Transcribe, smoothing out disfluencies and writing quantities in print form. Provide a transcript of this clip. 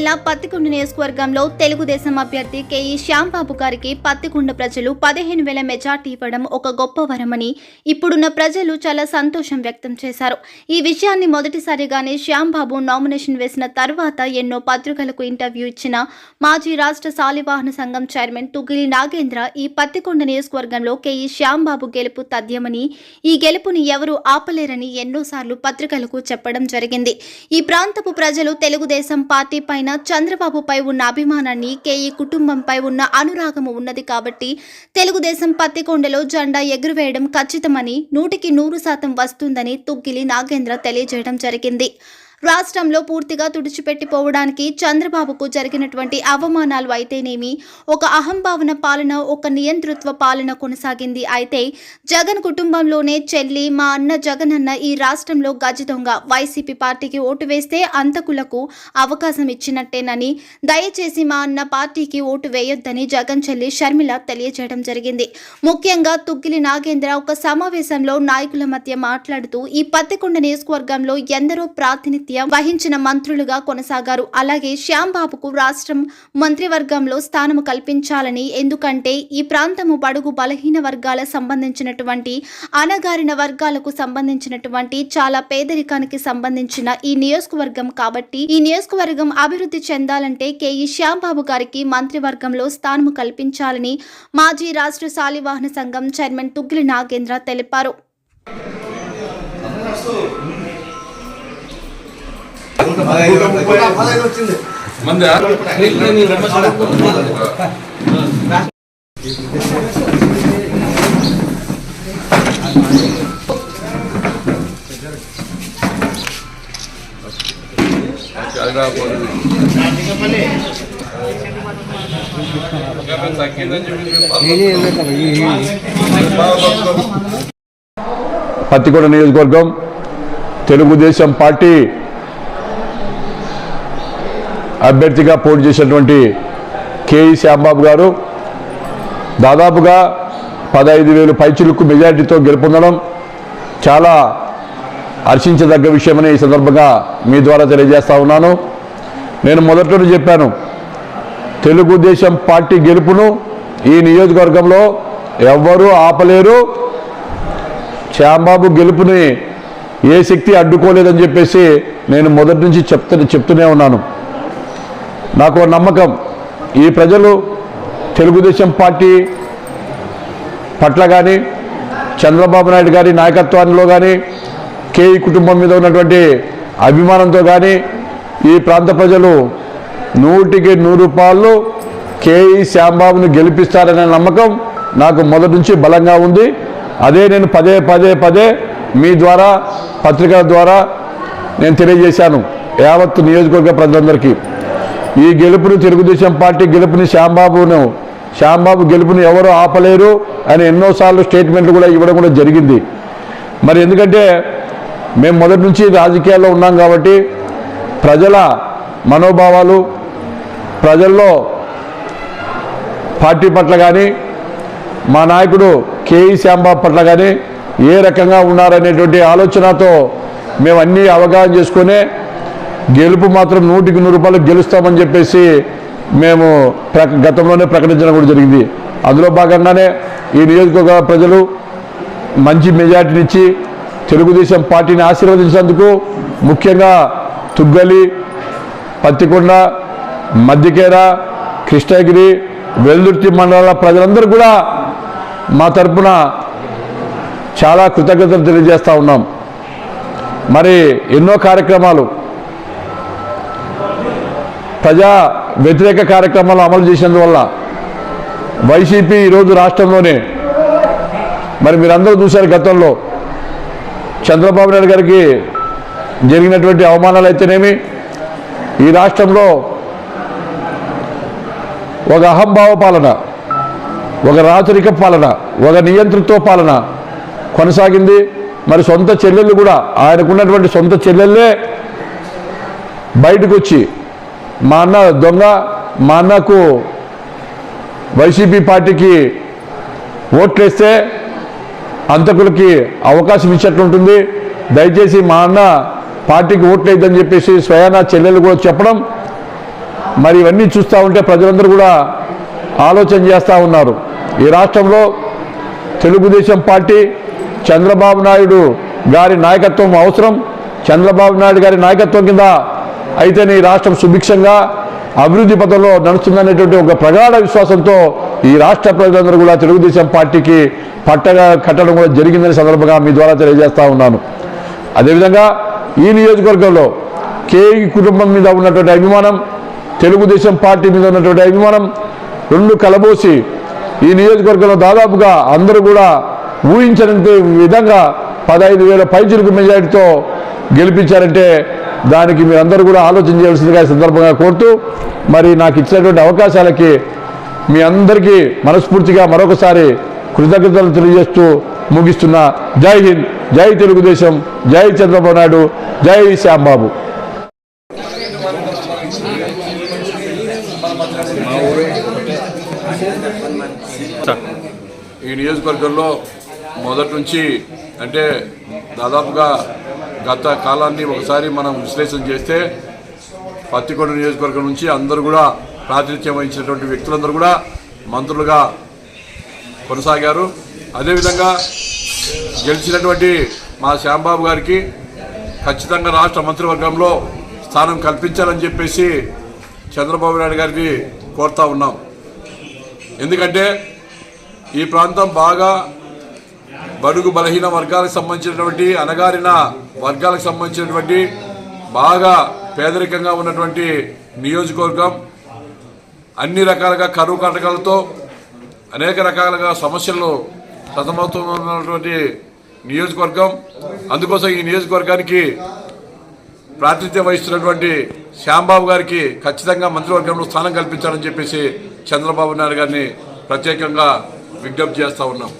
జిల్లా పత్తికొండ నియోజకవర్గంలో తెలుగుదేశం అభ్యర్థి కేఈ శ్యాంబాబు గారికి పత్తికొండ ప్రజలు 15,000 మెజార్టీ ఇవ్వడం ఒక గొప్ప వరమని ఇప్పుడున్న ప్రజలు చాలా సంతోషం వ్యక్తం చేశారు. ఈ విషయాన్ని మొదటిసారిగానే శ్యాంబాబు నామినేషన్ వేసిన తర్వాత ఎన్నో పత్రికలకు ఇంటర్వ్యూ ఇచ్చిన మాజీ రాష్ట్ర శాలివాహన సంఘం చైర్మన్ తుగిలి నాగేంద్ర ఈ పత్తికొండ నియోజకవర్గంలో కేఈ శ్యాంబాబు గెలుపు తథ్యమని, ఈ గెలుపుని ఎవరూ ఆపలేరని ఎన్నోసార్లు పత్రికలకు చెప్పడం జరిగింది. ఈ ప్రాంతపు ప్రజలు తెలుగుదేశం పార్టీ పైన చంద్రబాబుపై ఉన్న అభిమానాన్ని, కేఈ కుటుంబంపై ఉన్న అనురాగము ఉన్నది కాబట్టి తెలుగుదేశం పత్తికొండలో జెండా ఎగురవేయడం ఖచ్చితమని 100% వస్తుందని తుగ్గిలి నాగేంద్ర తెలియజేయడం జరిగింది. రాష్ట్రంలో పూర్తిగా తుడిచిపెట్టిపోవడానికి చంద్రబాబుకు జరిగినటువంటి అవమానాలు అయితేనేమి, ఒక అహంభావన పాలన, ఒక నియంతృత్వ పాలన కొనసాగింది. అయితే జగన్ కుటుంబంలోనే చెల్లి మా అన్న జగన్ అన్న ఈ రాష్ట్రంలో గజ దొంగ, వైసీపీ పార్టీకి ఓటు వేస్తే అంతకులకు అవకాశం ఇచ్చినట్టేనని, దయచేసి మా అన్న పార్టీకి ఓటు వేయొద్దని జగన్ చెల్లి షర్మిల తెలియజేయడం జరిగింది. ముఖ్యంగా తుగ్గిలి నాగేంద్ర ఒక సమావేశంలో నాయకుల మధ్య మాట్లాడుతూ ఈ పత్తికొండ నియోజకవర్గంలో ఎందరో ప్రాతినిధ్యం వహించిన మంత్రులుగా కొనసాగారు. అలాగే శ్యాంబాబుకు రాష్ట్రం మంత్రివర్గంలో స్థానము కల్పించాలని, ఎందుకంటే ఈ ప్రాంతము బడుగు బలహీన వర్గాల సంబంధించినటువంటి, అణగారిన వర్గాలకు సంబంధించినటువంటి, చాలా పేదరికానికి సంబంధించిన ఈ నియోజకవర్గం కాబట్టి ఈ నియోజకవర్గం అభివృద్ధి చెందాలంటే కేఈ శ్యాంబాబు గారికి మంత్రివర్గంలో స్థానము కల్పించాలని మాజీ రాష్ట్ర శాలివాహన సంఘం చైర్మన్ తుగిలి నాగేంద్ర తెలిపారు. పత్తికొండ నియోజకవర్గం తెలుగుదేశం పార్టీ అభ్యర్థిగా పోటీ చేసినటువంటి కేఈ శ్యాంబాబు గారు దాదాపుగా 15,000 పైచిలుకు మెజార్టీతో గెలుపొందడం చాలా హర్షించదగ్గ విషయమని ఈ సందర్భంగా మీ ద్వారా తెలియజేస్తా ఉన్నాను. నేను మొదట్లోనే చెప్పాను, తెలుగుదేశం పార్టీ గెలుపును ఈ నియోజకవర్గంలో ఎవ్వరూ ఆపలేరు, శ్యాంబాబు గెలుపుని ఏ శక్తి అడ్డుకోలేదని చెప్పేసి నేను మొదటి నుంచి చెప్తూనే ఉన్నాను. నాకు నమ్మకం, ఈ ప్రజలు తెలుగుదేశం పార్టీ పట్ల కానీ, చంద్రబాబు నాయుడు గారి నాయకత్వంలో కానీ, కేఈ కుటుంబం మీద ఉన్నటువంటి అభిమానంతో కానీ ఈ ప్రాంత ప్రజలు 100% కేఈ శ్యాంబాబును గెలిపిస్తారనే నమ్మకం నాకు మొదటి నుంచి బలంగా ఉంది. అదే నేను పదే మీ ద్వారా, పత్రికల ద్వారా నేను తెలియజేశాను యావత్తు నియోజకవర్గ ప్రజలందరికీ. ఈ గెలుపుని, తెలుగుదేశం పార్టీ గెలుపుని, శ్యాంబాబు గెలుపుని ఎవరో ఆపలేరు అని ఎన్నోసార్లు స్టేట్మెంట్లు కూడా ఇవ్వడం కూడా జరిగింది. మరి ఎందుకంటే మేము మొదటి నుంచి రాజకీయాల్లో ఉన్నాం కాబట్టి ప్రజల మనోభావాలు, ప్రజల్లో పార్టీ పట్ల కానీ, మా నాయకుడు కేఈ శ్యాంబాబు పట్ల కానీ ఏ రకంగా ఉన్నారనేటువంటి ఆలోచనతో మేము అన్నీ అవగాహన చేసుకునే గెలుపు మాత్రం 100% గెలుస్తామని చెప్పేసి మేము గతంలోనే ప్రకటించడం కూడా జరిగింది. అందులో భాగంగానే ఈ నియోజకవర్గ ప్రజలు మంచి మెజార్టీనిచ్చి తెలుగుదేశం పార్టీని ఆశీర్వదించినందుకు ముఖ్యంగా తుగ్గలి, పత్తికొండ, మధ్యకేర, కృష్ణగిరి, వెల్దుర్తి మండలాల ప్రజలందరూ కూడా మా తరపున చాలా కృతజ్ఞతలు తెలియజేస్తూ ఉన్నాం. మరి ఎన్నో కార్యక్రమాలు, ప్రజా వ్యతిరేక కార్యక్రమాలు అమలు చేసినందువల్ల వైసీపీ ఈరోజు రాష్ట్రంలోనే, మరి మీరందరూ చూశారు గతంలో చంద్రబాబు నాయుడు గారికి జరిగినటువంటి అవమానాలు అయితేనేమి, ఈ రాష్ట్రంలో ఒక అహంభావ పాలన, ఒక రాచరిక పాలన, ఒక నియంతృత్వ పాలన కొనసాగింది. మరి సొంత చెల్లెళ్ళు కూడా, ఆయనకున్నటువంటి సొంత చెల్లెళ్ళే బయటకు వచ్చి మా అన్న దొంగ, మా అన్నకు వైసీపీ పార్టీకి ఓట్లేస్తే అంతకులకి అవకాశం ఇచ్చేట్లుంటుంది, దయచేసి మా అన్న పార్టీకి ఓట్లేద్దని చెప్పేసి స్వయానా చెల్లెలు కూడా చెప్పడం మరి ఇవన్నీ చూస్తూ ఉంటే ప్రజలందరూ కూడా ఆలోచన చేస్తూ ఉన్నారు. ఈ రాష్ట్రంలో తెలుగుదేశం పార్టీ చంద్రబాబు నాయుడు గారి నాయకత్వం అవసరం. చంద్రబాబు నాయుడు గారి నాయకత్వం కింద అయితేనే ఈ రాష్ట్రం సుభిక్షంగా అభివృద్ధి పథంలో నడుస్తుందనేటువంటి ఒక ప్రగాఢ విశ్వాసంతో ఈ రాష్ట్ర ప్రజలందరూ కూడా తెలుగుదేశం పార్టీకి పట్టగా కట్టడం కూడా జరిగిందనే సందర్భంగా మీ ద్వారా తెలియజేస్తా ఉన్నాను. అదేవిధంగా ఈ నియోజకవర్గంలో కేఈ కుటుంబం మీద ఉన్నటువంటి అభిమానం, తెలుగుదేశం పార్టీ మీద ఉన్నటువంటి అభిమానం రెండు కలబోసి ఈ నియోజకవర్గంలో దాదాపుగా అందరూ కూడా ఊహించనంత విధంగా 15,000 పైచిలుకు మెజారిటీతో గెలిపించారంటే దానికి మీరందరూ కూడా ఆలోచన చేయాల్సిందిగా ఈ సందర్భంగా కోరుతూ, మరి నాకు ఇచ్చినటువంటి అవకాశాలకి మీ అందరికీ మనస్ఫూర్తిగా మరొకసారి కృతజ్ఞతలు తెలియజేస్తూ ముగిస్తున్నా. జై హింద్, జై తెలుగుదేశం, జై చంద్రబాబు నాయుడు, జై శ్యాంబాబు. ఈ నియోజకవర్గంలో మొదటి నుంచి అంటే దాదాపుగా గత కాలాన్ని ఒకసారి మనం విశ్లేషణ చేస్తే పత్తికొండ నియోజకవర్గం నుంచి అందరూ కూడా ప్రాతినిధ్యం వహించినటువంటి వ్యక్తులందరూ కూడా మంత్రులుగా కొనసాగారు. అదేవిధంగా గెలిచినటువంటి మా శ్యాంబాబు గారికి ఖచ్చితంగా రాష్ట్ర మంత్రివర్గంలో స్థానం కల్పించాలని చెప్పేసి చంద్రబాబు నాయుడు గారికి కోరుతా ఉన్నాం. ఎందుకంటే ఈ ప్రాంతం బాగా బడుగు బలహీన వర్గాలకు సంబంధించినటువంటి, అణగారిన వర్గాలకు సంబంధించినటువంటి, బాగా పేదరికంగా ఉన్నటువంటి నియోజకవర్గం. అన్ని రకాలుగా కరువు కాటకాలతో అనేక రకాలుగా సమస్యలు సతమతమవుతున్నటువంటి నియోజకవర్గం. అందుకోసం ఈ నియోజకవర్గానికి ప్రాతినిధ్యం వహిస్తున్నటువంటి శ్యాంబాబు గారికి ఖచ్చితంగా మంత్రివర్గంలో స్థానం కల్పించాలని చెప్పేసి చంద్రబాబు నాయుడు గారిని ప్రత్యేకంగా విజ్ఞప్తి చేస్తూ ఉన్నాం.